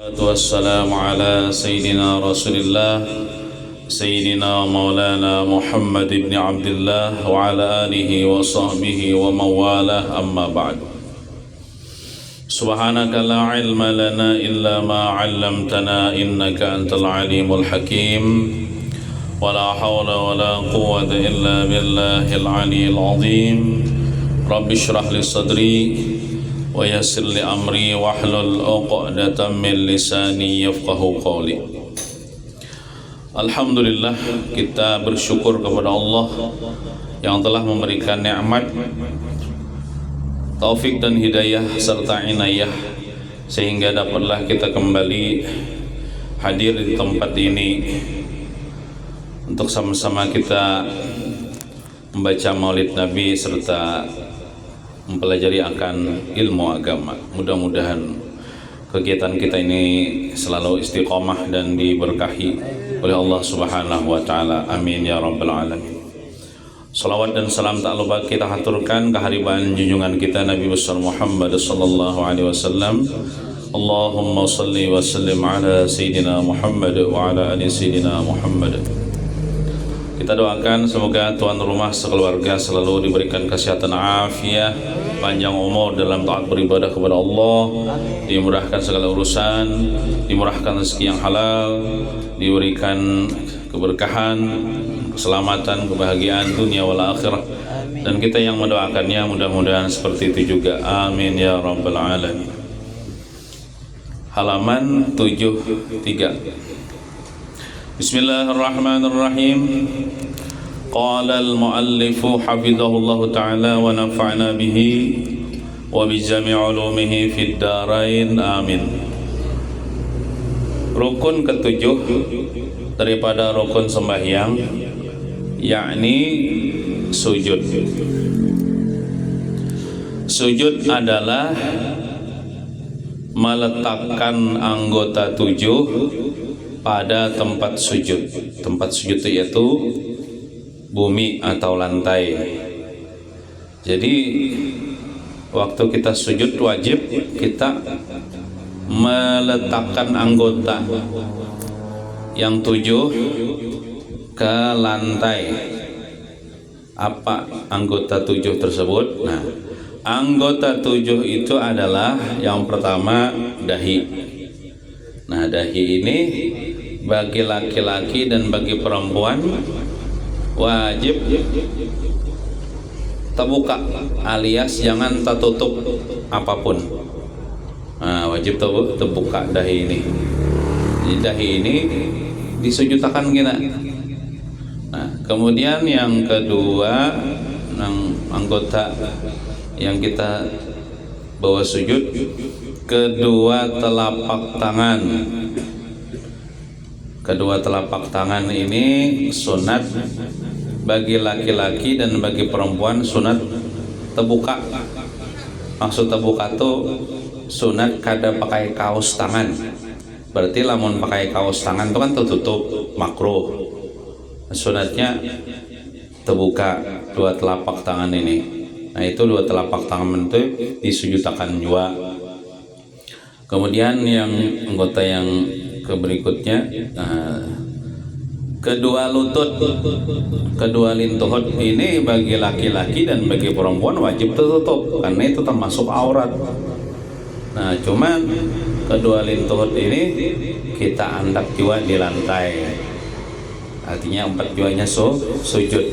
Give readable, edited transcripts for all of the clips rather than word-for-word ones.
والسلام على سيدنا رسول الله سيدنا مولانا محمد بن عبد الله وعلى آله وصحبه ومن والاه أما بعد سبحانك لا علم لنا إلا ما علمتنا إنك أنت العليم الحكيم ولا حول ولا قوة إلا بالله العلي العظيم رب اشرح لي صدري ويسر li amri wahlul 'uqdatam min lisani yafqahu qawli. Alhamdulillah, kita bersyukur kepada Allah yang telah memberikan nikmat, taufik dan hidayah serta inayah sehingga dapatlah kita kembali hadir di tempat ini untuk sama-sama kita membaca Maulid Nabi serta mempelajari akan ilmu agama. Mudah-mudahan kegiatan kita ini selalu istiqomah dan diberkahi oleh Allah Subhanahu wa taala. Amin ya rabbal alamin. Salawat dan salam tak lupa kita haturkan kehadiran junjungan kita Nabi besar Muhammad sallallahu alaihi wasallam. Allahumma salli wa sallim ala sayyidina Muhammad wa ala ali sayyidina Muhammad. Kita doakan semoga tuan rumah sekeluarga selalu diberikan kesehatan afiat, panjang umur dalam taat beribadah kepada Allah, dimurahkan segala urusan, dimurahkan rezeki yang halal, diberikan keberkahan, keselamatan, kebahagiaan dunia wal akhirah. Dan kita yang mendoakannya mudah-mudahan seperti itu juga. Amin ya rabbal alamin. Halaman 73. Bismillahirrahmanirrahim. Qala al-muallif hafizahullah ta'ala wa nafa'na bihi wa bi jami' ulumihi fid darain amin. Rukun ketujuh daripada rukun sembahyang yakni sujud. Sujud adalah meletakkan anggota tujuh pada tempat sujud. Tempat sujud itu yaitu bumi atau lantai. Jadi waktu kita sujud wajib kita meletakkan anggota yang tujuh ke lantai. Apa anggota tujuh tersebut? Nah, anggota tujuh itu adalah yang pertama dahi. Nah, dahi ini bagi laki-laki dan bagi perempuan wajib terbuka alias jangan tertutup apapun. Nah, wajib terbuka dahi ini. Jadi dahi ini disujudkan kita. Nah, kemudian yang kedua, anggota yang kita bawa sujud, kedua telapak tangan. Kedua telapak tangan ini sunat bagi laki-laki dan bagi perempuan sunat terbuka. Maksud terbuka itu sunat kada pakai kaos tangan. Berarti lamun pakai kaos tangan itu kan tertutup, makruh. Sunatnya terbuka dua telapak tangan ini. Nah, itu dua telapak tangan itu disujudkan juga. Kemudian yang anggota yang berikutnya, kedua lutut, kedua lintuhut ini bagi laki-laki dan bagi perempuan wajib tertutup karena itu termasuk aurat. Nah, cuman kedua lintuhut ini kita andap juga di lantai, artinya empat juanya sujud.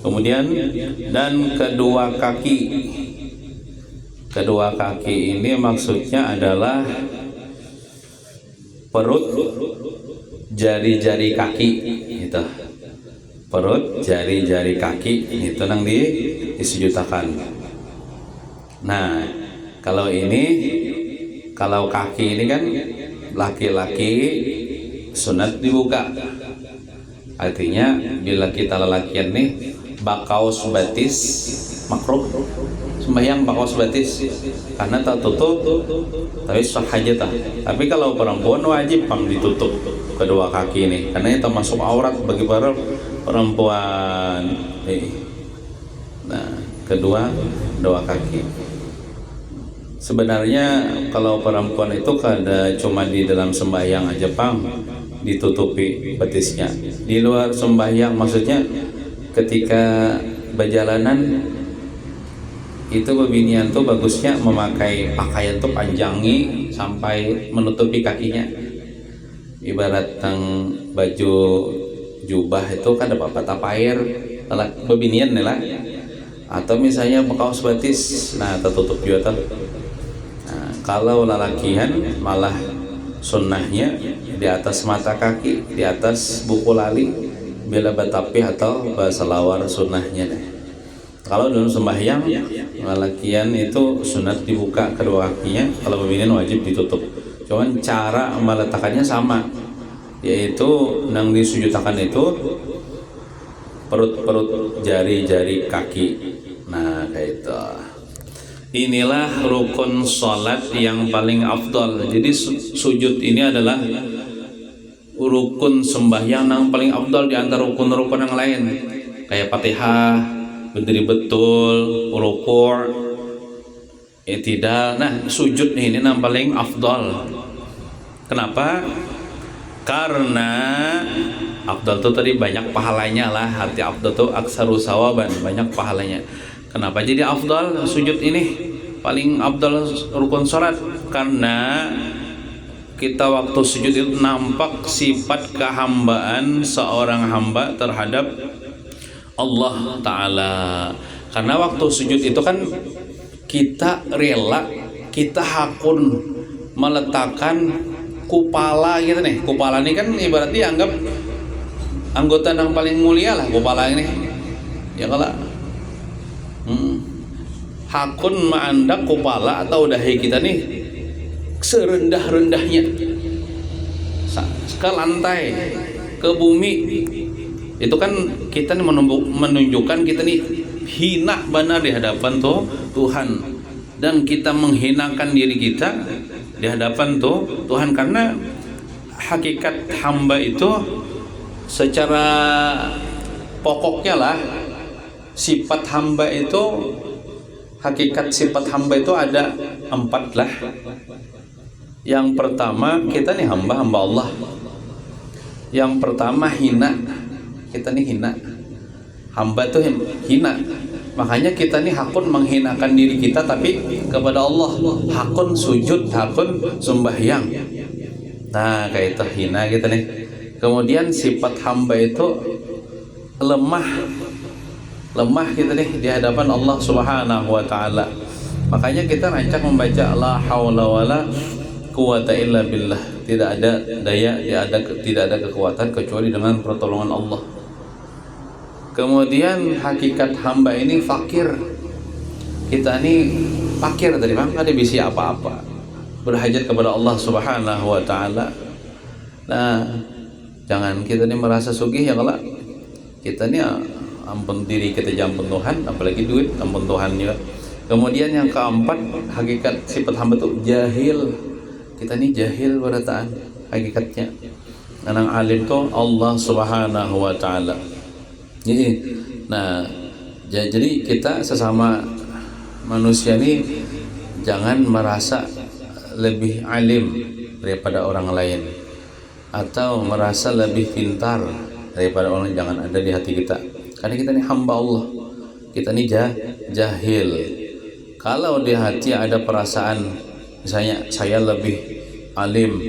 Kemudian dan kedua kaki. Kedua kaki ini maksudnya adalah perut, jari-jari kaki, gitu. Perut, jari-jari kaki itu nang disujudkan. Nah, kalau kaki ini kan laki-laki sunat dibuka. Artinya bila kita lelakian nih bakaus batis makruh sembahyang bakaus batis karena tertutup tapi sah hajatah. Tapi kalau perempuan wajib ditutup kedua kaki ini karena itu termasuk aurat bagi para perempuan. Nah, kedua kaki Sebenarnya kalau perempuan itu kada cuma di dalam sembahyang aja pang ditutupi betisnya. Di luar sembahyang maksudnya ketika berjalanan itu bebinian tuh bagusnya memakai pakaian tuh panjangi sampai menutupi kakinya. Ibarat tang baju jubah itu kan ada tapair bebinian nih lah. Atau misalnya kaos batis, nah tertutup juga tuh. Nah, kalau lalakian malah sunnahnya di atas mata kaki, di atas buku lali, bila batapi atau bahasa lawar sunnahnya deh. Kalau dalam sembahyang lalakian itu sunat dibuka kedua kakinya, kalau bebinian wajib ditutup. Cuman cara meletakkannya sama, yaitu nang disujudkan itu perut jari-jari kaki. Nah kayak itu. Inilah rukun sholat yang paling afdal. Jadi sujud ini adalah rukun sembahyang yang paling afdal di antara rukun-rukun yang lain. Kayak Fatihah, berdiri betul, ruku', i'tidal. Nah sujud ini yang paling afdal. Kenapa? Karena afdal itu tadi banyak pahalanya lah. Arti afdal itu aksaru sawaban, banyak pahalanya. Kenapa jadi afdal sujud ini? Paling afdal rukun salat karena kita waktu sujud itu nampak sifat kehambaan seorang hamba terhadap Allah Ta'ala. Karena waktu sujud itu kan kita rela, kita hakun meletakkan kupala gitu nih. Kupala ini kan ibaratnya dianggap anggota yang paling mulia lah kupala ini. Ya kalau hakun ma'andak kupala atau dahi kita nih serendah-rendahnya ke lantai, ke bumi. Itu kan kita nih menunjukkan kita nih hina benar di hadapan Tuhan, dan kita menghinakan diri kita di hadapan Tuhan. Karena hakikat hamba itu secara pokoknya lah, sifat hamba itu, hakikat sifat hamba itu ada 4 lah. Yang pertama kita nih hamba Allah. Yang pertama hina, kita nih hina, hamba tuh hina. Makanya kita nih hakun menghinakan diri kita tapi kepada Allah, hakun sujud, hakun sembahyang. Nah kayak itu hina kita nih. Kemudian sifat hamba itu lemah kita nih di hadapan Allah Subhanahu wa Ta'ala. Makanya kita rancak membaca la haula wala quwata illa billah. Tidak ada daya, tidak ada kekuatan kecuali dengan pertolongan Allah. Kemudian hakikat hamba ini fakir. Kita ini fakir tadi bang, ada bisi apa-apa, berhajat kepada Allah Subhanahu wa Ta'ala. Nah jangan kita ini merasa sugih ya, kalau kita ini ampun diri kita ampun Tuhan, apalagi duit ampun Tuhan juga. Kemudian yang keempat, hakikat sifat hamba itu jahil. Kita ini jahil berataan hakikatnya. Yang alim itu Allah Subhanahu wa Ta'ala. Nah jadi kita sesama manusia ini jangan merasa lebih alim daripada orang lain atau merasa lebih pintar daripada orang lain. Jangan ada di hati kita, karena kita ini hamba Allah, kita ini jahil. Kalau di hati ada perasaan misalnya saya lebih alim,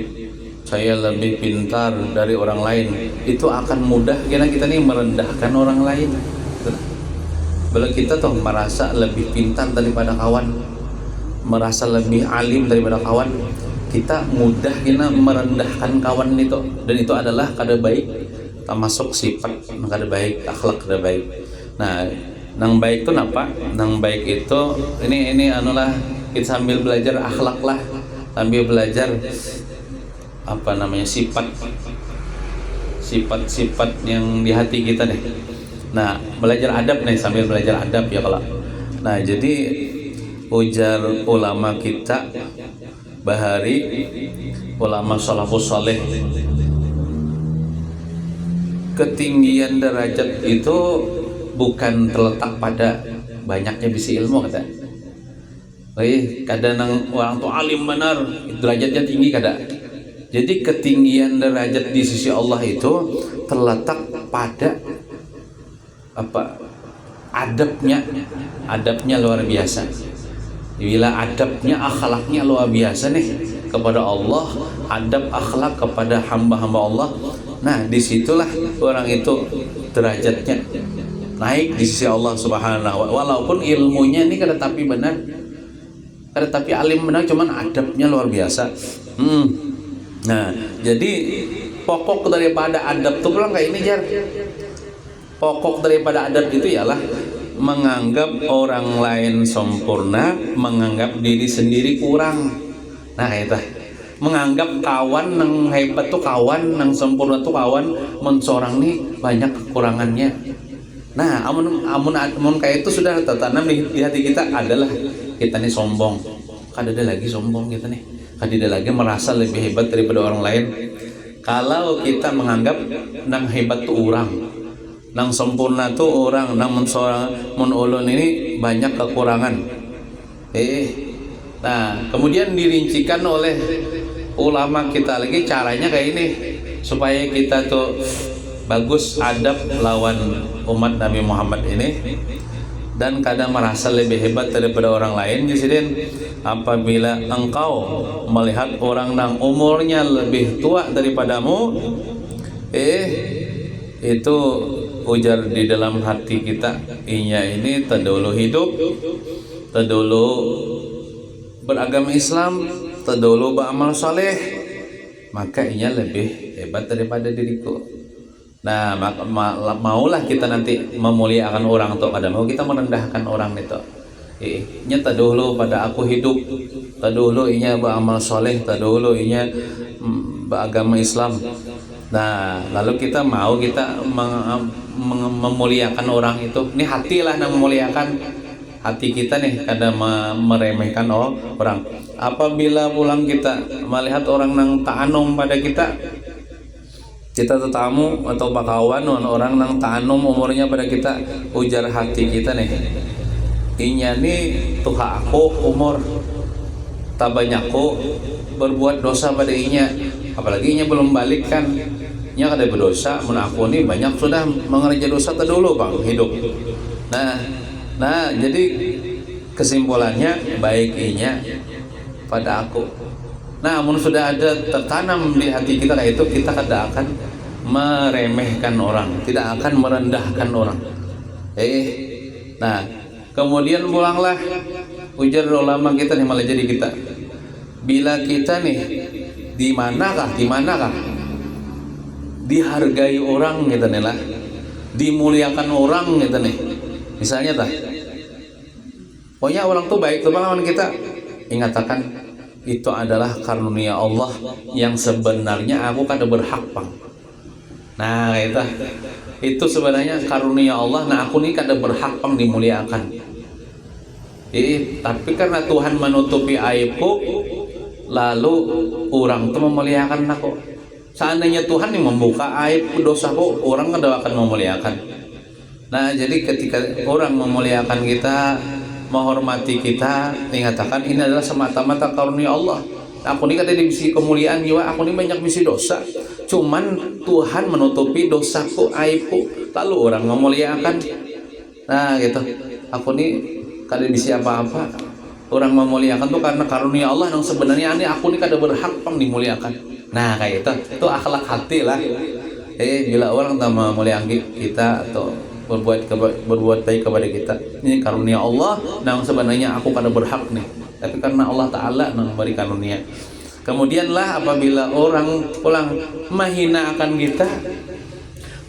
saya lebih pintar dari orang lain, itu akan mudah karena kita ini merendahkan orang lain. Kalau kita tuh merasa lebih pintar daripada kawan, merasa lebih alim daripada kawan, kita mudah kita merendahkan kawan itu, dan itu adalah kada baik, termasuk sifat kada baik, akhlak kada baik. Nah nang baik itu apa? Nang baik itu ini anulah, kita sambil belajar akhlak lah, sambil belajar apa namanya sifat yang di hati kita deh. Nah belajar adab nih, sambil belajar adab ya kalau. Nah jadi ujar ulama kita Bahari, ulama salafus saleh, ketinggian derajat itu bukan terletak pada banyaknya bisi ilmu kata, Kadang orang tuh alim benar, derajatnya tinggi kada. Jadi ketinggian derajat di sisi Allah itu terletak pada apa? Adabnya luar biasa. Bila adabnya, akhlaknya luar biasa nih kepada Allah, adab akhlak kepada hamba-hamba Allah. Nah, disitulah orang itu derajatnya naik di sisi Allah Subhanahu wa Ta'ala. Walaupun ilmunya ini kada tapi benar, kada tapi alim benar, cuman adabnya luar biasa. Nah, jadi pokok daripada adab itu pulang kayak ini, Jar. Pokok daripada adab itu ialah menganggap orang lain sempurna, menganggap diri sendiri kurang. Nah, itu menganggap kawan yang hebat tuh kawan, yang sempurna tuh kawan, mensorang nih banyak kekurangannya. Nah, amun kayak itu sudah tertanam di hati kita adalah kita nih sombong. Kada ada lagi sombong kita nih. Kada ada lagi merasa lebih hebat daripada orang lain. Kalau kita menganggap nang hebat tuh orang, nang sempurna tuh orang, nang menulun ini banyak kekurangan. Nah, kemudian dirincikan oleh ulama kita lagi caranya kayak ini supaya kita tuh bagus adab lawan umat Nabi Muhammad ini dan kadang merasa lebih hebat daripada orang lain. Jadi apabila engkau melihat orang yang umurnya lebih tua daripadamu, itu ujar di dalam hati kita, inya ini terdahulu hidup, terdahulu beragama Islam, terdahulu beramal saleh, maka inya lebih hebat daripada diriku. Nah, maulah kita nanti memuliakan orang atau pada mau kita merendahkan orang itu. Inya terdahulu pada aku hidup, terdahulu inya beramal soleh, terdahulu inya beragama Islam. Nah, lalu kita mau kita memuliakan orang itu. Ini hatilah yang memuliakan hati kita nih, kadang meremehkan orang. Apabila pulang kita melihat orang yang ta'anum pada kita tetamu atau bakawan orang yang ta'anum umurnya pada kita, ujar hati kita nih, inya nih tuha aku umur tak banyakku berbuat dosa pada inya, apalagi inya belum balik kan, inya kada berdosa, mun aku nih banyak sudah mengerja dosa terdulu bang hidup. Nah jadi kesimpulannya baik inya pada aku. Nah, namun sudah ada tertanam di hati kita kayak itu, kita tidak akan meremehkan orang, tidak akan merendahkan orang. Nah, kemudian pulanglah ujar ulama kita nih, malah jadi kita. Bila kita nih di manakah dihargai orang gitu nih lah, dimuliakan orang gitu nih. Misalnya pokoknya orang tuh baik tuh lawan kita, ingatakan itu adalah karunia Allah yang sebenarnya aku kada berhak bang. Nah itu sebenarnya karunia Allah. Nah aku nih kada berhak bang dimuliakan. Tapi karena Tuhan menutupi aibku, lalu orang tuh memuliakan aku. Seandainya Tuhan yang membuka aib dosaku, orang kada akan memuliakan. Nah jadi ketika orang memuliakan kita, menghormati kita, dikatakan ini adalah semata-mata karunia Allah. Aku ini kada dibisi kemuliaan jiwa, aku ini banyak bisi dosa, cuman Tuhan menutupi dosaku, aibku, lalu orang memuliakan. Nah gitu, aku ini kada bisi apa-apa, orang memuliakan tuh karena karunia Allah yang sebenarnya ini aku ini kada berhak pang dimuliakan. Nah kayak itu akhlak hati lah. Bila orang tak memuliakan kita atau berbuat baik kepada kita, ini karunia Allah yang sebenarnya aku kada berhak nih, tapi karena Allah Ta'ala yang memberi karunia. Kemudianlah apabila orang pulang menghina akan kita,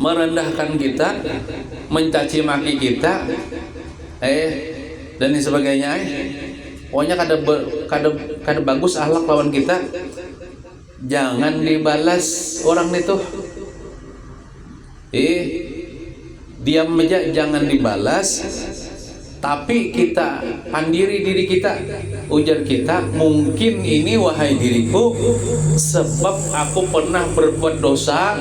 merendahkan kita, mencaci maki kita, dan sebagainya, pokoknya kada bagus akhlak lawan kita, jangan dibalas orang itu. Diam aja, jangan dibalas, tapi kita pandiri diri kita, ujar kita, mungkin ini wahai diriku sebab aku pernah berbuat dosa,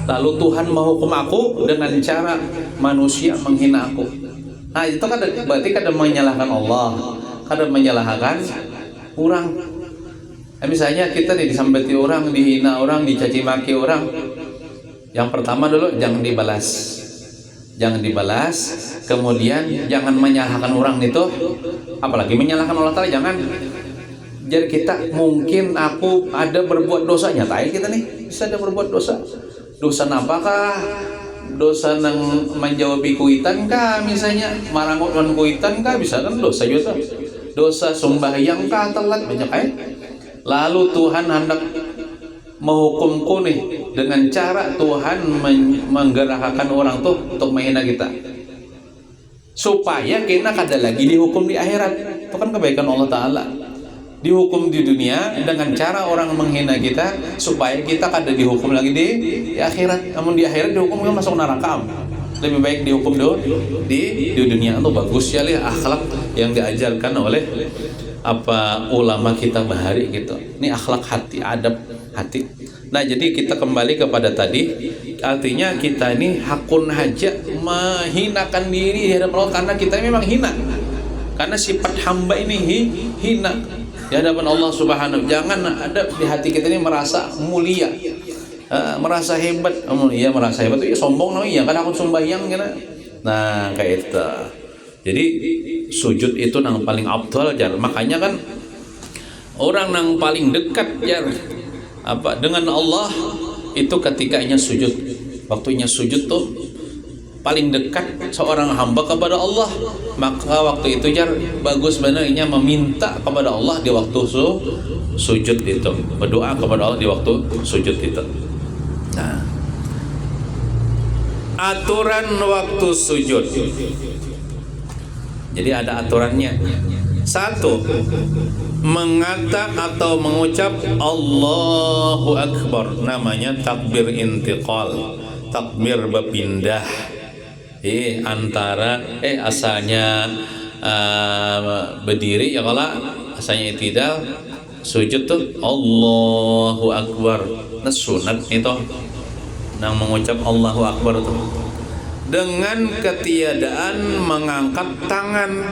lalu Tuhan menghukum aku dengan cara manusia menghina aku. Nah itu kan berarti kada menyalahkan Allah, kada menyalahkan orang. Misalnya kita disambati orang, dihina orang, dicaci maki orang, yang pertama dulu jangan dibalas, kemudian jangan menyalahkan orang itu, apalagi menyalahkan Allah Ta'ala, jangan. Jadi kita mungkin aku ada berbuat dosa, nyatain kita nih bisa ada berbuat dosa apakah? Dosa nang menjawabi kuitan kah, misalnya marangot wan kuitan kah, bisa kan dosa juga. Dosa sembahyang kah telat banyak lalu Tuhan hendak menghukumku nih dengan cara Tuhan menggerakkan orang tuh untuk menghina kita supaya kita kada lagi dihukum di akhirat. Itu kan kebaikan Allah Ta'ala, dihukum di dunia dengan cara orang menghina kita supaya kita kada dihukum lagi di akhirat. Namun di akhirat dihukum kan masuk neraka. Lebih baik dihukum di dunia. Itu bagus ya akhlak yang diajarkan oleh ulama kita bahari gitu. Ini akhlak hati, adab hati. Nah, jadi kita kembali kepada tadi, artinya kita ini hakun haja menghinakan diri di hadapan Allah karena kita memang hina. Karena sifat hamba ini hina di hadapan Allah Subhanahu. Jangan ada di hati kita ini merasa mulia, merasa hebat. Iya, merasa hebat itu ya sombong namanya. Kan aku sembahyang gitu. Nah, kayak itu. Jadi sujud itu yang paling afdal jar. Makanya kan orang yang paling dekat jar dengan Allah itu ketikanya sujud. Waktunya sujud tuh paling dekat seorang hamba kepada Allah. Maka waktu itu jar bagus benarnya meminta kepada Allah di waktu sujud itu, berdoa kepada Allah di waktu sujud itu. Nah, aturan waktu sujud. Jadi ada aturannya. Satu, mengata atau mengucap Allahu Akbar, namanya takbir intiqal, takbir berpindah. Antara asalnya berdiri ya, kalau asalnya itidal, sujud tuh Allahu Akbar. Nah, sunat itu nang mengucap Allahu Akbar tuh dengan ketiadaan mengangkat tangan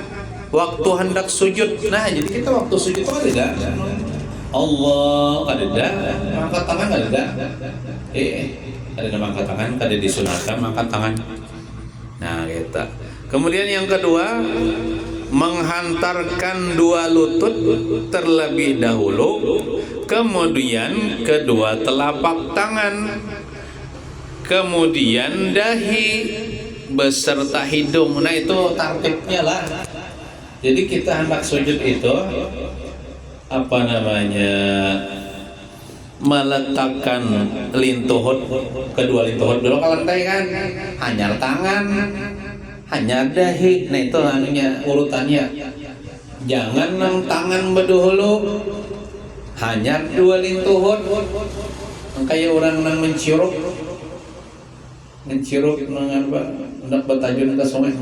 waktu hendak sujud. Nah, jadi kita waktu sujud itu ada Allah, ada mengangkat tangan, ada mengangkat tangan, ada disunatkan mengangkat tangan. Nah, gitu. Kemudian yang kedua, menghantarkan dua lutut terlebih dahulu, kemudian kedua telapak tangan, kemudian dahi beserta hidung. Nah, itu tartibnya lah. Jadi kita hendak sujud itu meletakkan lintuhut, kedua lintuhut dulu ke lantai kan, hanyar tangan, hanyar dahi. Nah, itu urutannya. Jangan nang tangan berdahulu, hanyar dua lintuhut. Kayak orang nang mencirup nang hendak bertajun ke sungai,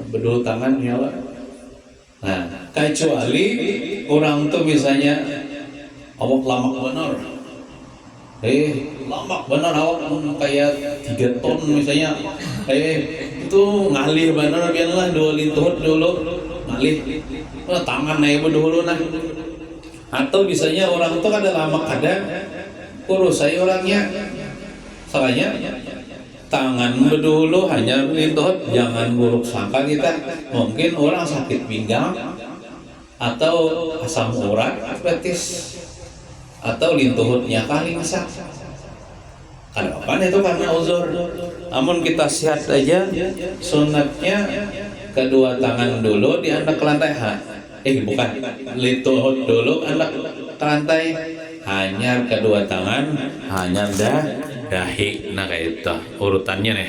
berdua tangan ya Allah. Nah, kecuali orang tuh misalnya awak lamak benar, lamak benar awak kayak 3 ton misalnya, itu ngalih benar, biarlah dua lintuhut dulu ngalih, tangan naik dulu nah. Atau misalnya orang tuh ada lamak ada kurus saya orangnya, salahnya tangan berdulu hanya lintuhut. Jangan buruk sangka kita, mungkin orang sakit pinggang atau asam urat betis atau lintuhutnya kali masak. Kenapa itu karena uzur. Namun kita sehat aja, sunatnya kedua tangan dulu diangkat ke lantai. Bukan, lintuhut dulu angkat ke lantai, hanya kedua tangan, hanya dahi. Nah, kayak itu urutannya nih.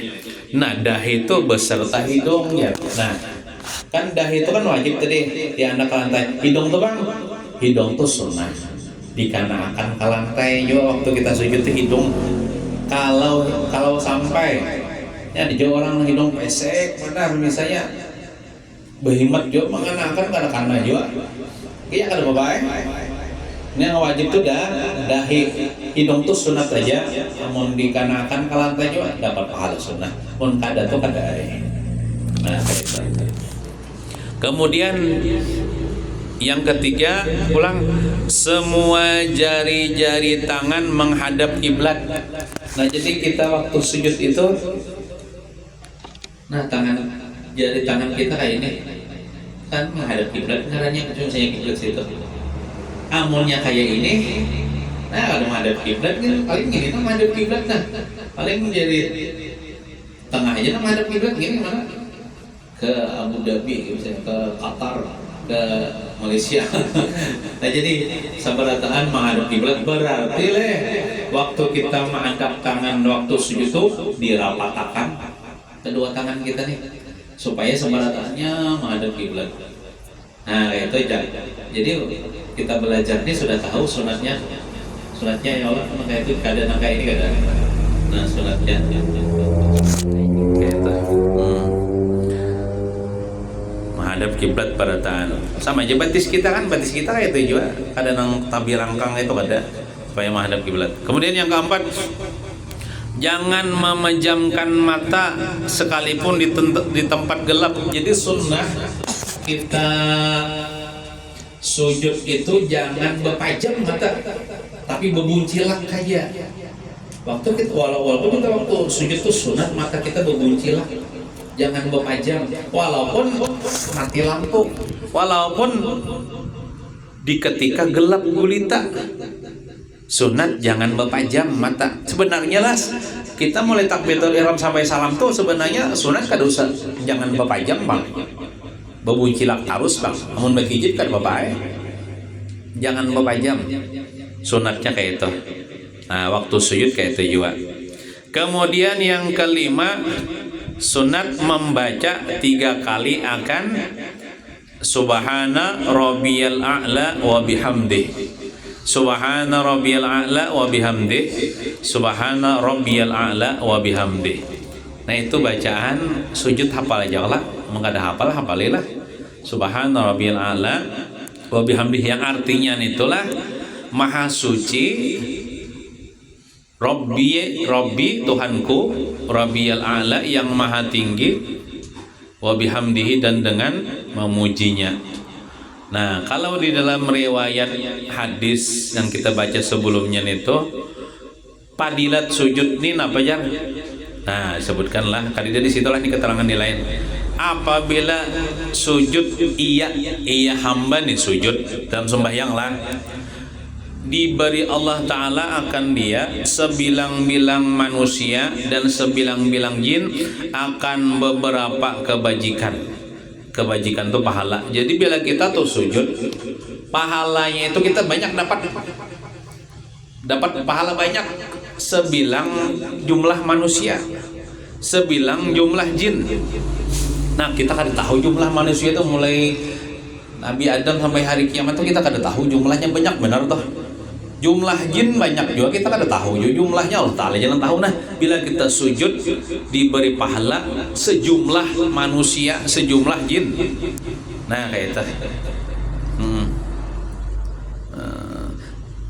Nah, dahi itu beserta hidungnya. Nah, kan dahi itu kan wajib tadi diangkat ke lantai. Hidung tuh bang, hidung tuh sunnah dikarenakan ke lantai juga waktu kita sujud tuh hidung. Kalau sampai ya di orang hidung pesek benar misalnya behimat juga mengenakan karena juga iya kada baik. Ini yang wajib tuh dahi, hidung tuh sunat aja, namun dikarenakan ke lantai juga dapat pahala sunat, pun kada tuh kada. Nah, kemudian Yang ketiga, ulang, semua jari-jari tangan menghadap kiblat. Nah, jadi kita waktu sujud itu, nah jari tangan kita kayak ini kan menghadap kiblat, caranya cuma saya kiblat situ. Amunnya kayak ini, nah kalau menghadap kiblat kan paling gini, nah menghadap kiblat, nah paling menjadi tengah aja, nah menghadap kiblat gini mana? Ke Abu Dhabi, misalnya ke Qatar, ke Malaysia. Nah jadi sabarataan menghadap kiblat berarti waktu kita mengangkat tangan waktu sujud itu dirapatakan kedua tangan kita nih supaya sabarataannya menghadap kiblat. Nah itu jadi kita belajar ini sudah tahu sunatnya ya Allah, kayak itu keadaan kayak ini keadaan. Nah sunatnya kayak itu. Menghadap kiblat pada tangan. Sama aja batis kita kayak itu juga. Ada nang tabi rangkang itu ada supaya menghadap kiblat. Kemudian yang keempat, jangan memejamkan mata sekalipun di tempat gelap. Jadi sunnah kita sujud itu jangan berpajam mata, tapi berbuncilak aja. Walaupun kita waktu sujud itu sunat mata kita berbuncilak. Jangan berpajam, walaupun mati lampu, walaupun di ketika gelap gulita, sunat jangan berpajam mata. Sebenarnya lah kita mulai takbiratul ihram sampai salam tuh sebenarnya sunat kada usah jangan berpajam bang, berbuncilak harus bang. Namun bagi hijab kan bapak jangan berpajam, sunatnya kayak itu. Nah waktu sujud kayak itu juga. Kemudian yang kelima, sunat membaca 3 kali akan Subhana Rabbiyal A'la wa bihamdih. Subhana Rabbiyal A'la wa bihamdih. Subhana Rabbiyal A'la wa bihamdih. Nah itu bacaan sujud hafal aja lah. Mengada hafalilah. Subhana Rabbiyal A'la wa bihamdih, yang artinya itulah Maha Suci Rabbi Tuhanku, Rabbiyal A'la yang maha tinggi, wa bihamdihi dan dengan memujinya. Nah, kalau di dalam riwayat hadis yang kita baca sebelumnya itu padilat sujud ini apa ya? Nah, sebutkanlah tadi dari situlah ini keterangan di lain. Apabila sujud iya hamba nih sujud dalam sembahyang lah, diberi Allah Ta'ala akan dia sebilang-bilang manusia dan sebilang-bilang jin akan beberapa kebajikan itu pahala. Jadi bila kita tuh sujud, pahalanya itu kita banyak dapat pahala banyak sebilang jumlah manusia, sebilang jumlah jin. Nah kita kan tahu jumlah manusia itu mulai Nabi Adam sampai hari kiamat itu kita kada tahu jumlahnya banyak benar toh. Jumlah jin banyak juga kita kada tahu jumlahnya, Allah Ta'ala jangan tahu. Nah bila kita sujud diberi pahala sejumlah manusia, sejumlah jin. Nah kayak itu.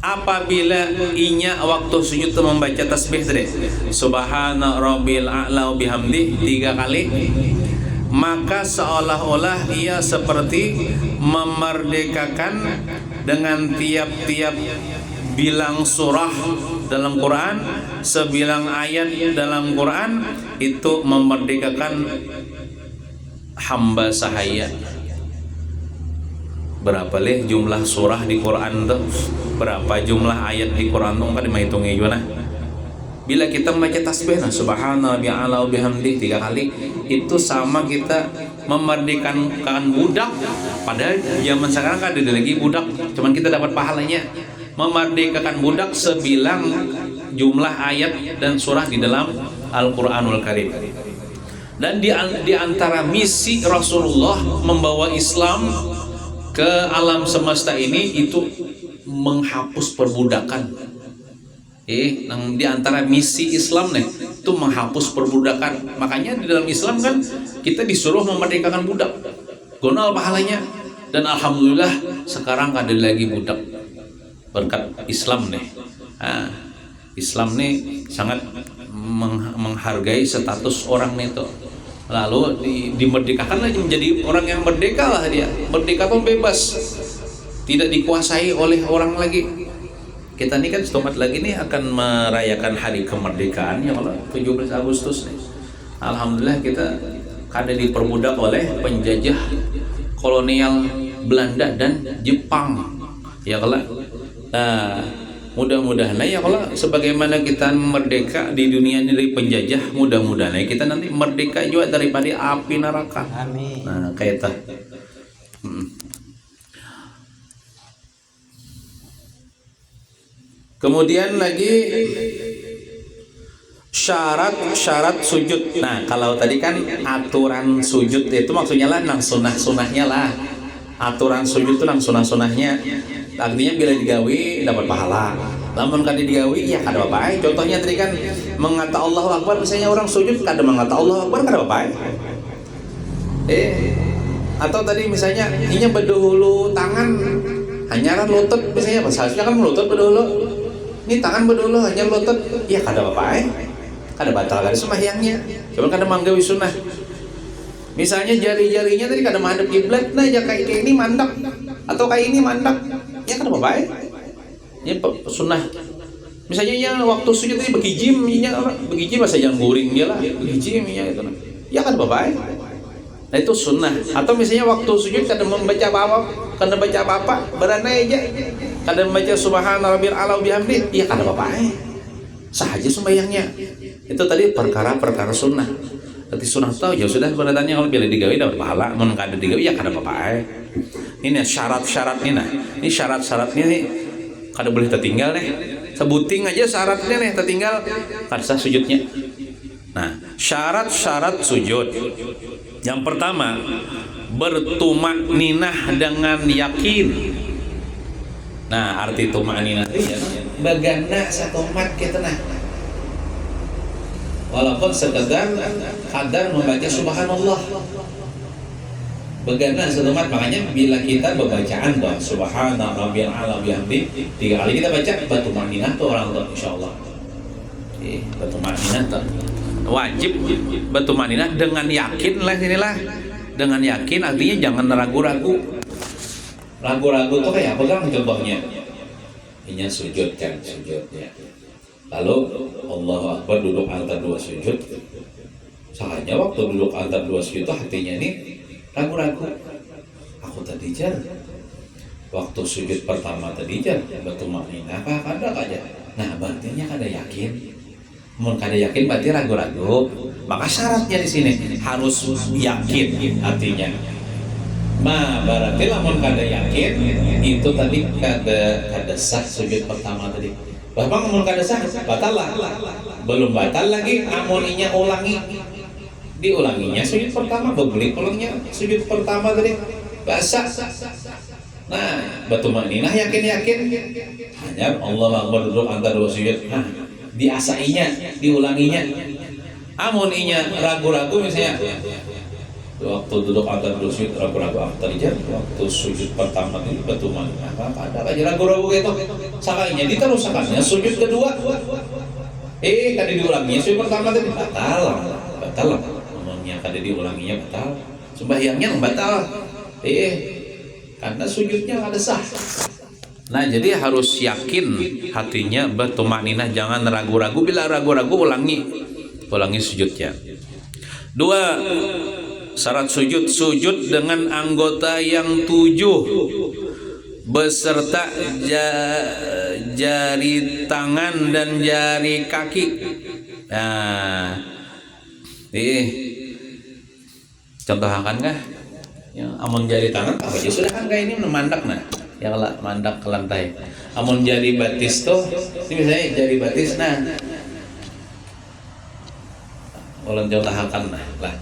Apabila inya waktu sujud itu membaca tasbih tadi Subhana Rabbil A'la bihamdih 3 kali, maka seolah-olah ia seperti memerdekakan dengan tiap-tiap bilang surah dalam Quran, sebilang ayat dalam Quran, itu memerdekakan hamba sahaya. Berapa leh jumlah surah di Quran tuh, berapa jumlah ayat di Quran tuh kan dihitungi juga nah. Bila kita membaca tasbih nah subhana bi'ala bihamdi 3 kali, itu sama kita memerdekakan budak. Padahal zaman sekarang kan ada lagi budak, cuman kita dapat pahalanya. Memerdekakan budak sebilang jumlah ayat dan surah di dalam Al-Quranul Karim. Dan di antara misi Rasulullah membawa Islam ke alam semesta ini itu menghapus perbudakan. Di antara misi Islam nih itu menghapus perbudakan. Makanya di dalam Islam kan kita disuruh memerdekakan budak, gonal pahalanya. Dan alhamdulillah sekarang ada lagi budak berkat Islam nih. Islam nih sangat menghargai status orang nih tuh. Lalu dimerdekakan lagi menjadi orang yang merdeka lah dia. Merdeka pun bebas. tidak dikuasai oleh orang lagi. Kita ini kan setomat lagi nih akan merayakan hari kemerdekaan ya Allah, 17 Agustus nih. Alhamdulillah kita kada diperbudak oleh penjajah kolonial Belanda dan Jepang ya Allah. Mudah-mudahan ya Allah, sebagaimana kita merdeka di dunia ini dari penjajah, mudah-mudahan kita nanti merdeka juga daripada api neraka. Amin. Nah kayak itu. Kemudian lagi syarat sujud. Nah kalau tadi kan aturan sujud itu maksudnya lah nang sunah-sunahnya lah. Aturan sujud itu nang sunah-sunahnya. Artinya bila digawi dapat pahala. Namun kada digawi ya kada apa-apa. Contohnya tadi kan mengata Allahu Akbar, misalnya orang sujud kada mengata Allahu Akbar kada apa-apa. Atau tadi misalnya inya berdahulu tangan hanya lutut misalnya, seharusnya kan melutut berdahulu. Ini tangan berdulu hanya lutut, ya kada apa-apa kada batal kada sembahyangnya, cuma kada manggawi sunnah. Misalnya jari-jarinya tadi kada mandap kiblat, nah ya kayak ini mandap atau kayak ini mandap, ya kada apa-apa ya sunnah. Misalnya ya waktu sujud tadi begijim, begijim masa jangan guring dia lah, begijim ya itu, ya kada apa-apa. Nah itu sunnah. Atau misalnya waktu sujud kada membaca apa-apa, beranai aja. Kada membaca subhana rabbil a'la bihamdi, ya kada apa-apa. Sah aja sembahyangnya. Itu tadi perkara-perkara sunnah. Tapi sunnah tahu ya sudah beratanya kalau bila digawe dapat pahala, mun kada digawe ya kada apa-apa. Ini syarat-syarat ini nah. Ini syarat-syaratnya nih kada boleh tertinggal nih. Sebuting aja syaratnya nih tertinggal kada sah sujudnya. Nah, syarat-syarat sujud. Yang pertama, bertumakninah dengan yakin. Nah, arti tumakninah itu ya bagana satomat kita nah. Walaupun sekedar kadar membaca subhanallah. Bagana satomat, makanya bila kita bacaan bahwa subhana rabbiyal a'la bihamdi 3 kali kita baca bertumakninah tuh orang tuh insyaallah. Bertumakninah tuh wajib bertumakninah dengan yakin lah sinilah. Dengan yakin artinya jangan ragu-ragu. Ragu-ragu tuh kayak apa kan contohnya? Ini sujud kan sujudnya. Lalu Allahu Akbar duduk antara dua sujud. Soalnya waktu duduk antara dua sujud tuh hatinya nih ragu-ragu. Aku tadi jar waktu sujud pertama tadi jar bertumakninah apa kada aja. Nah, berarti kada yakin. Mun kada yakin berarti ragu-ragu. Maka syaratnya di sini harus yakin artinya. Berarti lamun kada yakin itu tadi kada sah sujud pertama tadi. Bahkan mun kada sah batal lah. Belum batal lagi amoninya ulangi. Diulanginya sujud pertama, berbalik ulangnya sujud pertama tadi. Basah. Nah, bertumakninah yakin-yakin. Hanya Allah Akbar duduk antara dua sujud. Nah, diasainya, diulanginya. Amoninya ragu-ragu misalnya. Waktu duduk antara dua sujud ragu-ragu terjadi waktu sujud pertama ini bertumakninah ada aja ragu-ragu gitu. Sakainya diterusakannya sujud kedua. Kada diulanginya sujud pertama tadi batal. Amoninya kada diulanginya batal. Sembahyangnya batal. Karena sujudnya kada sah. Nah, jadi harus yakin hatinya bertumakninah, jangan ragu-ragu. Bila ragu-ragu ulangi sujudnya. 2, syarat sujud dengan anggota yang 7 beserta jari tangan dan jari kaki. Nah, contohkan kah? Ya, amun jari tangan apa aja sudah kan kayak ini memandak nah. Ya kalau mandak ke lantai. Amun jari batis tuh, ini misalnya jari batis nah. Ulun contohkan nah lah.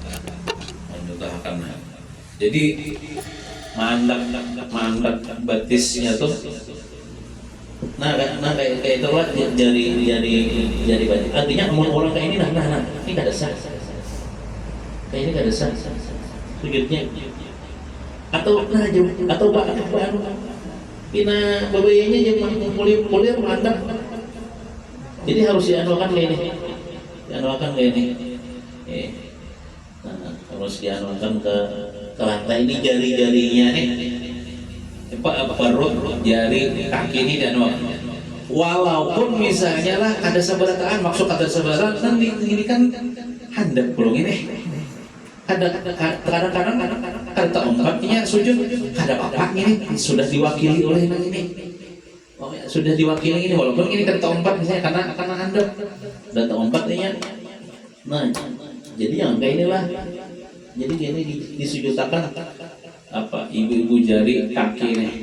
Contohkan nah. Jadi mandak batisnya tuh nah kayak itu lah jari batis. Artinya amun orang kayak ini nah ini kada sah. Kayak ini kada sah. Sujudnya atau pina babayanya yang pulir mandang. Jadi harus dianuakan kayak ini. Harus dianuakan ke lantai. Ini jari-jarinya nih perut, jari, kaki ini dan walaupun misalnya lah ada seberataan, maksud ada seberataan nanti ini kan handap pulung ini kadang-kadang kata umpatnya sujud kada apa ini sudah diwakili oleh ini sudah diwakili ini walaupun ini kata umpat misalnya karena handap data umpatnya nah jadi yang kayak inilah jadi ini disujudkan apa ibu-ibu jari kaki nih.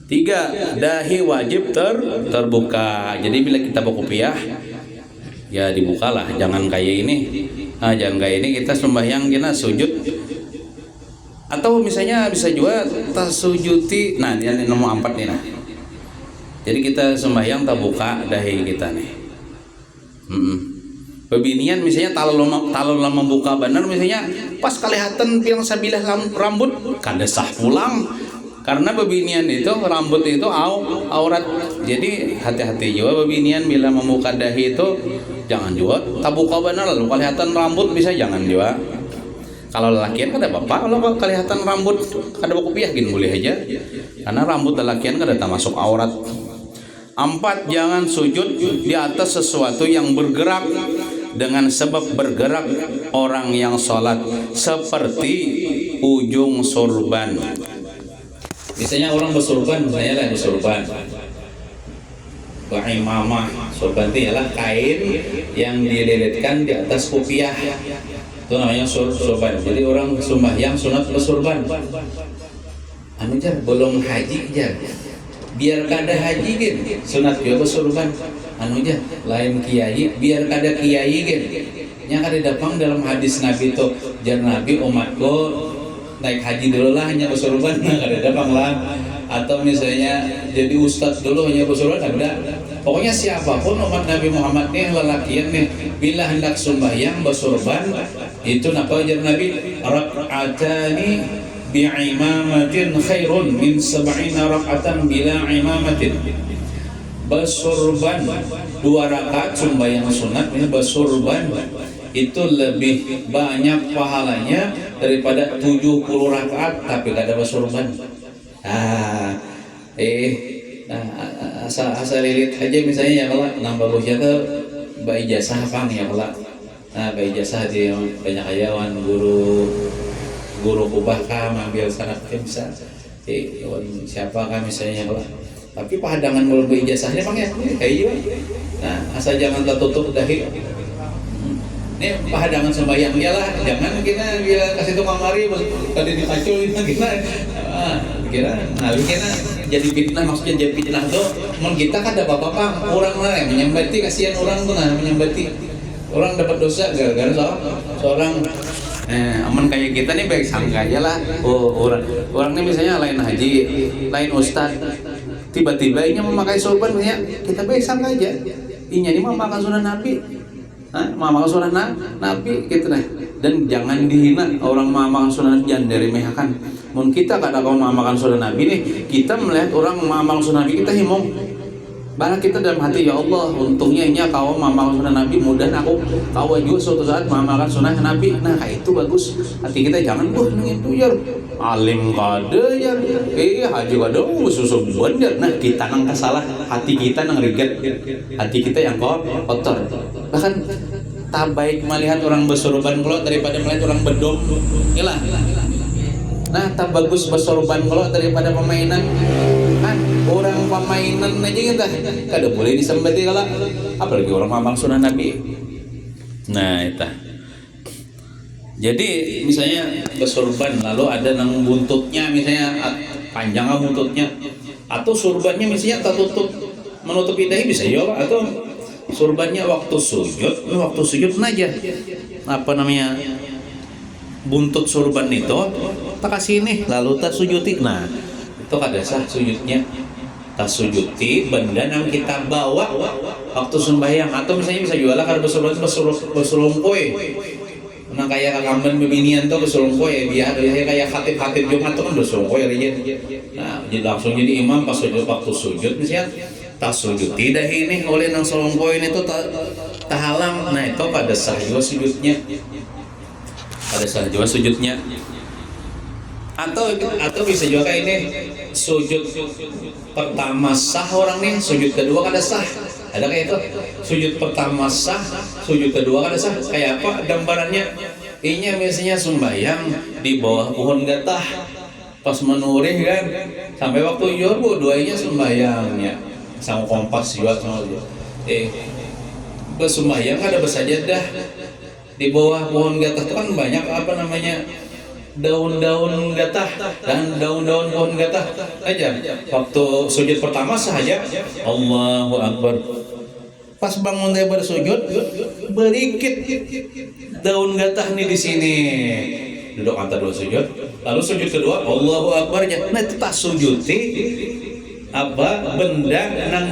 Tiga, dahi wajib terbuka. Jadi bila kita berkopiah, ya dibukalah. Jangan kayak ini. Nah, jangan kayak ini kita sembahyang kita sujud. Atau misalnya bisa juga tasujuti. Nah, ini nomor 4 nih. Nah. Jadi kita sembahyang terbuka dahi kita nih. Bebinian misalnya kalau lama membuka benar misalnya pas kelihatan yang sabilah rambut kada sah pulang. Karena bebinian itu rambut itu aurat. Jadi hati-hati juga bebinian bila membuka dahi itu jangan juga tabuka benar lalu kelihatan rambut bisa jangan juga. Kalau lelakian kada apa-apa kalau kelihatan rambut kada berkopiah gini boleh aja. Karena rambut lelakian kada termasuk aurat. 4, jangan sujud di atas sesuatu yang bergerak dengan sebab bergerak orang yang sholat seperti ujung sorban. Misalnya orang bersorban, misalnya lah bersorban, imamah, sorban itu ialah kain yang dililitkan di atas kopiah, itu namanya sorban. Jadi orang sembahyang sunat bersorban. Anu jar belum haji jar, biar kada haji gin, sunat juga bersorban. Anu jar lain kiai, biar kada kiai gin. Yang ada datang dalam hadis Nabi itu, jar Nabi umatku naik haji dulu lah hanya bersorban, kada ada panglang. Atau misalnya jadi ustadz dulu hanya bersorban, ada. Pokoknya siapapun umat Nabi Muhammad nih lelakian nih bila hendak sembahyang bersorban itu napa ajar Nabi rak'atani bi'imamatin khairun min 70 rak'atan bila imamatin. Bersorban 2 rakaat sembahyang sunat ini bersorban itu lebih banyak pahalanya daripada 70 rakaat tapi gak ada bersorban. Asal lilit aja misalnya ya kalau nambah bagusnya tuh bayi jasa apa ya kalau bayi jasa di banyak ayawan guru kubah kam ambil sana bisa siapa kan misalnya kalau tapi pahadangan belum bayi jasanya bang ya kayak juga. Nah asal jangan tertutup dahi. Ini pahadangan sembahyang dia lah, jangan kita kasih tukang mari tadi dikacau kita jadi fitnah, maksudnya jadi fitnah tuh kita kan ada bapak-bapak orang lah menyambati, kasihan orang tuh menyambati orang dapat dosa gara-gara seorang aman kayak kita nih baik sangka aja lah. Orangnya misalnya lain haji, lain ustad, tiba-tiba ini memakai sorban ya kita baik sangka aja ini memakan sunnah Nabi. Mamakan sunnah Nabi gitu nah. Dan jangan dihina orang mamakan sunnah Nabi, jangan diremehkan. Mun kita kadang kau mamakan sunnah Nabi nih, kita melihat orang mamakan sunnah Nabi kita himong. Barang kita dalam hati ya Allah, untungnya ini kau mamakan sunnah Nabi, mudah aku kau juga suatu saat mamakan sunnah Nabi. Nah kayak itu bagus. Hati kita jangan itu ya alim kada ya haji kada susu bener. Nah kita nang kesalah, hati kita nang riget, hati kita yang kotor. Bahkan tak baik melihat orang bersorban kalau daripada melihat orang bedom. Yalah. Nah tak bagus bersorban kalau daripada pemainan. Kan orang pemainan aja kita kada boleh disembati kalau apalagi orang mamang sunnah Nabi. Nah itu. Jadi misalnya bersorban lalu ada nang buntutnya misalnya panjang buntutnya atau sorbannya misalnya tertutup menutupi dahi bisa ya atau sorbannya waktu sujud aja apa namanya buntut sorban itu tak kasih nih lalu tak sujuti. Nah itu kada sah sujudnya, tak sujuti benda yang kita bawa waktu sembahyang. Atau misalnya bisa jualan kalau berselompoy nah kayak kamben bebinian tuh berselompoy biar kayak khatib Jumat tuh kan berselompoy aja. Nah jadi langsung jadi imam pas sujud waktu sujud misalnya sujud tidak ini oleh nang solong poin itu tahalang. Nah itu pada sah juga sujudnya, pada sah juga sujudnya. Atau bisa juga kayak ini, sujud pertama sah orang nih, sujud kedua kada sah. Ada kayak itu, sujud pertama sah, sujud kedua kada sah. Kayak apa gambarannya? Inya biasanya sembahyang di bawah pohon gatah, pas menurih kan, sampai waktu zuhur duanya sembahyangnya sama kompas juga sama dia. Bersembahyang ada bersajadah di bawah pohon gatah itu kan banyak apa namanya, daun-daun gatah dan daun-daun pohon gatah aja. Waktu sujud pertama saja Allahu Akbar, pas bangun dari bersujud berikit daun gatah nih di sini, duduk antara dua sujud, lalu sujud kedua Allahu Akbarnya. Nah itu tak sujuti apa benda nang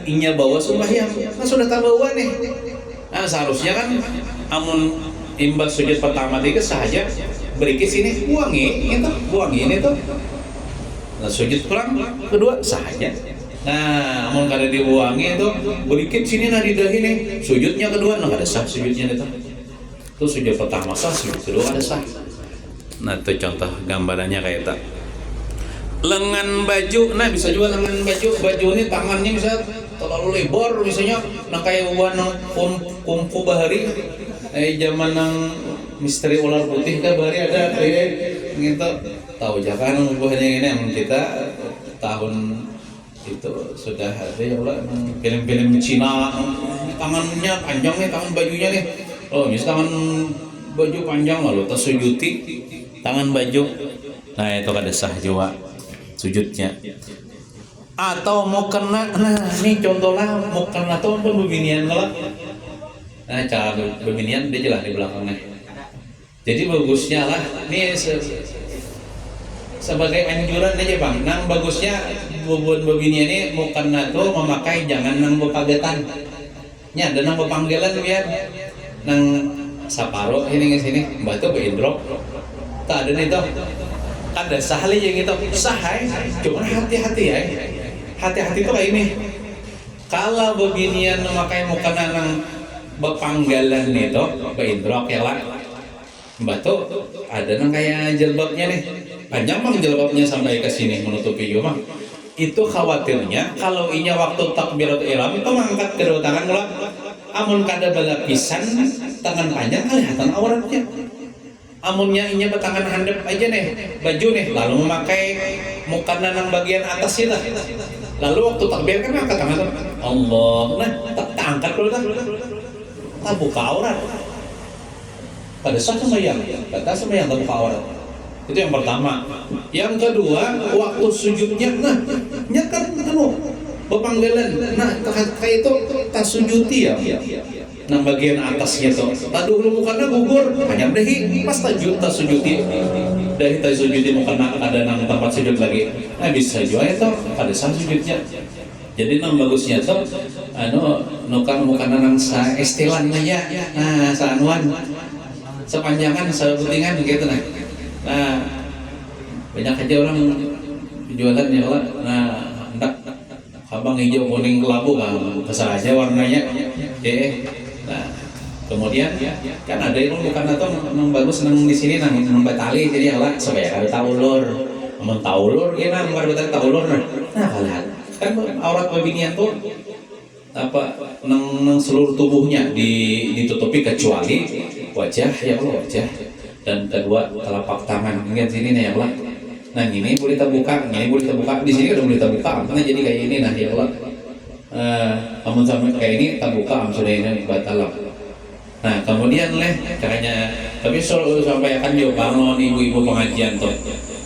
inya bawa sembahyang, nah sudah tak bawa nih. Nah seharusnya kan amun imbas sujud pertama tiga saja berikit sini buangi ini tuh. Nah sujud kurang kedua saja. Nah amun kada dibuangi itu berikit sini nah di dahi nih, sujudnya kedua nah kada sah sujudnya itu. Itu sujud pertama sah, sujud kedua kada sah. Nah itu contoh gambarannya kayak tak. Lengan baju, nah bisa juga lengan baju ini tangannya bisa terlalu lebar misalnya, nah kayak warna kungfu bahari, zaman nang misteri ular putih kan bahari ada kayak gitu, tahu jangan buahnya ini yang kita tahun itu sudah ada ya Allah, film-film Cina tangannya panjang nih, tangan bajunya nih, oh mis tangan baju panjang lalu tersujuti tangan baju, nah itu kada sah juga sujudnya. Atau mau kena, nah ini contohnya mau kena tuh pun beginian lah. Nah cara beginian dia jelas di belakangnya. Jadi bagusnya lah, ini sebagai anjuran aja bang. Nang bagusnya buat beginian ini mau kena tuh memakai jangan nang bepagetan. Nya ada nang bepanggilan biar nang saparo ini ke sini, batu beindrok. Tak ada nih tuh. Ada sahli yang gitu, sahai, cuman hati-hati ya. Hati-hati tuh kayak ini. Kalau beginian memakai mukena nang bepanggalan itu, beindrok ya lah. Batu ada nang kayak jilbabnya nih. Panjang bang jilbabnya sampai ke sini menutupi juga. Itu khawatirnya kalau inya waktu takbiratul ihram itu mengangkat kedua tangan mulak. Amun kada balapisan tangan panjang kelihatan auratnya. Amunnya inya bertangan handap aja nih baju nih, lalu memakai mukana nang bagian atas itu, lalu waktu takbir kan angkat tangan Allah, nah tak angkat dulu tak buka aurat pada saat sembahyang, kata sembahyang tak buka aurat. Itu yang pertama. Yang kedua waktu sujudnya, nah nyekat bepanggilan, nah kayak itu tak sujuti ya. Nah bagian atasnya tuh, tak dulu mukanya gugur, hanya dahi pas tajud tak sujuti, dahi tak sujuti mukanya ada nang tempat sujud lagi. Nah bisa juga itu pada saat sujudnya. Jadi nang bagusnya tuh, nukang mukanya nang sa estilan aja, nah saanuan, sepanjangan, sebutingan gitu nah. Nah banyak aja orang jualan ya lah, nah hendak abang hijau kuning kelabu kan, kesal aja warnanya, Nah, kemudian kan ada yang bukan atau nang bagus nang di sini nang batali jadi ala supaya ada taulur, amun taulur ya nang baru taulur nah kalian kan aurat babinian tuh apa nang seluruh tubuhnya ditutupi kecuali wajah ya Allah, wajah dan kedua telapak tangan ingat sini nih ya Allah. Nah ini boleh terbuka, ini boleh terbuka di sini udah boleh terbuka, karena jadi kayak ini nah ya Allah. Amun sampai kayak ini terbuka sudah ini batal. Nah kemudian caranya, tapi selalu sampaikan juga bangun ibu-ibu pengajian tuh.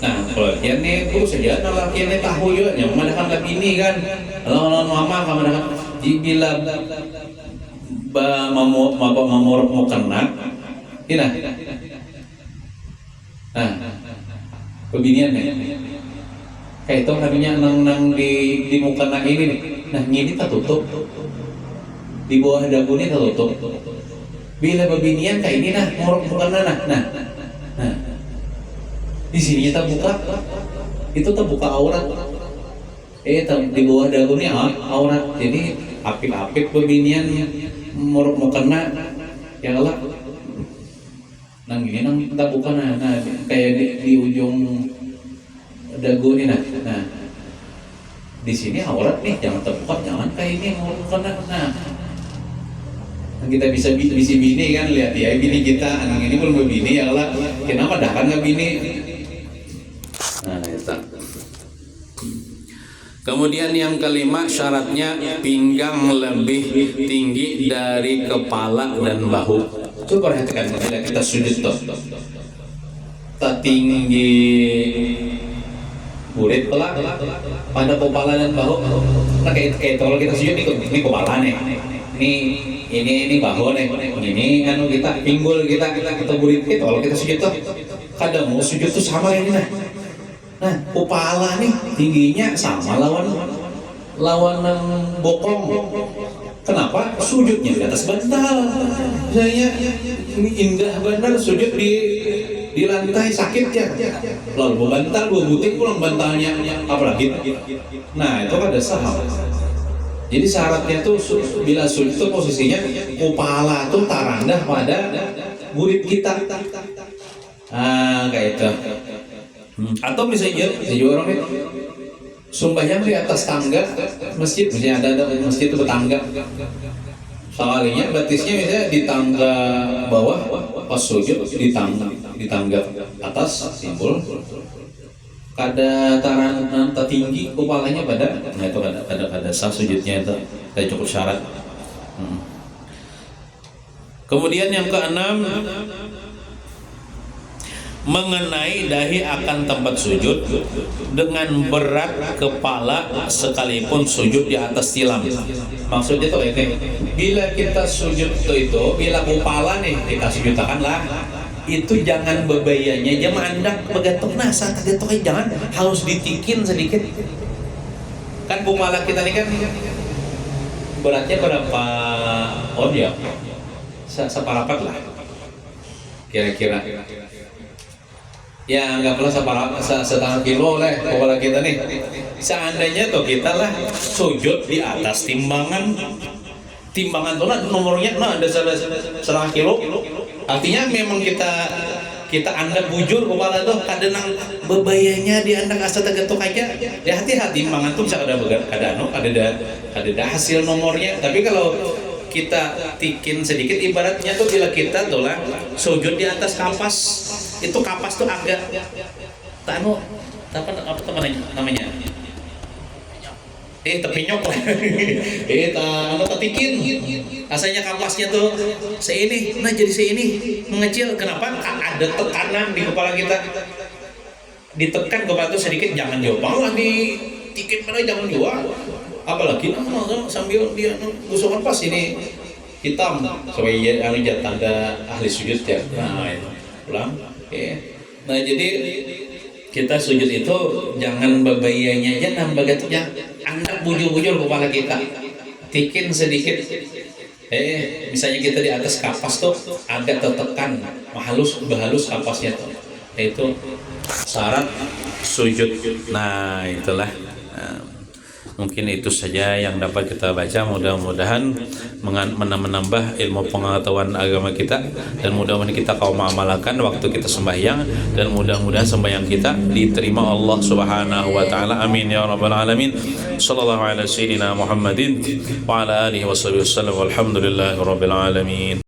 Nah pengajian nih terus saja kalau ini tahu juga yang mengadakan lagi ini kan, kalau mama kamu mengadakan bila memuruk mau kena, ini nah pembinian nih. Kayak itu kaminya nang di muka nang ini nih. Nah ini tertutup di bawah dagu ini tertutup. Bila babinian kayak ini nah ngorok bukan nah di sini terbuka, itu terbuka aurat. Di bawah dagu ini aurat. Jadi apik-apik pebinian mau kena ya Allah. Nang ini nang tak bukan nah kayak di ujung dagu ini nah di sini aurat nih, jangan terbuka, jangan kayak ini mau kena. Nah kita bisa bini kan, lihat ya bini kita anak ini belum bini ya Allah, kenapa dah kan nggak bini. Nah itu. Kemudian yang kelima, syaratnya pinggang lebih tinggi dari kepala dan bahu. Coba perhatikan bila kita sujud tuh, tak tinggi burit pula pada kepala dan bahu. Nah kayak kalau kita sujud ini kepala nih, ini bahu nih, ini anu kita pinggul kita burit kita. Kalau kita sujud tuh, kadang mau sujud tuh sama ini nah kepala nih tingginya sama lawan bokong. Kenapa? Sujudnya di atas bantal. Misalnya ini indah benar sujud di lantai sakit ya. Lalu bantal dua butik pulang bantalnya apalagi. Nah itu kan ada sahab. Jadi syaratnya tuh bila sujud tuh posisinya kepala tuh tarandah pada burit kita. Kayak itu. Atau misalnya orang itu sembahyang di atas tangga masjid, misalnya ada masjid itu bertangga. Sekalinya batisnya misalnya di tangga bawah, pas sujud di tangga atas simbol. Kada taran tinggi kepalanya pada, nah itu kada sah sujudnya itu, tidak cukup syarat. Kemudian yang keenam, mengenai dahi akan tempat sujud dengan berat kepala sekalipun sujud di atas tilam. Maksudnya tuh ini, bila kita sujud itu bila kepala nih kita sujudkanlah, itu jangan bebayanya jangan mandak begatok. Nah saat begatoknya jangan harus ditikin sedikit. Kan kepala kita nih kan beratnya berapa on ya? Separapat lah kira-kira. Ya anggaplah setengah kilo lah kepala kita nih. Seandainya tuh kita lah sujud di atas timbangan tuh lah nomornya ada setengah kilo. Artinya memang kita andak bujur kepala tuh kadang bebayanya di andak asa tegetok aja. Ya hati-hati timbangan tuh bisa ada hasil nomornya. Tapi kalau kita tikin sedikit, ibaratnya tuh bila kita tuh lah sujud di atas kapas, itu kapas tuh agak apa namanya tepinyok lah tikin rasanya kapasnya tuh seini, nah jadi seini mengecil. Kenapa? Ada tekanan di kepala kita, ditekan kepala tuh sedikit, jangan jauh lah ditikin mana, jangan jauh. Apalagi sambil dia gusukan pas ini hitam supaya anu tanda ahli sujud ya. Nah itu pulang. Nah jadi kita sujud itu jangan bebayanya aja nambah gatuknya, andak bujur-bujur kepala kita, tikin sedikit. Misalnya kita di atas kapas tuh agak tertekan, bahalus kapasnya tuh. Itu syarat sujud. Nah itulah. Mungkin itu saja yang dapat kita baca. Mudah-mudahan menambah ilmu pengetahuan agama kita, dan mudah-mudahan kita kaum mengamalkan waktu kita sembahyang, dan mudah-mudahan sembahyang kita diterima Allah Subhanahu wa taala. Amin ya rabbal alamin. Sallallahu ala sayyidina Muhammadin wa ala alihi wasallam. Walhamdulillahirabbil alamin.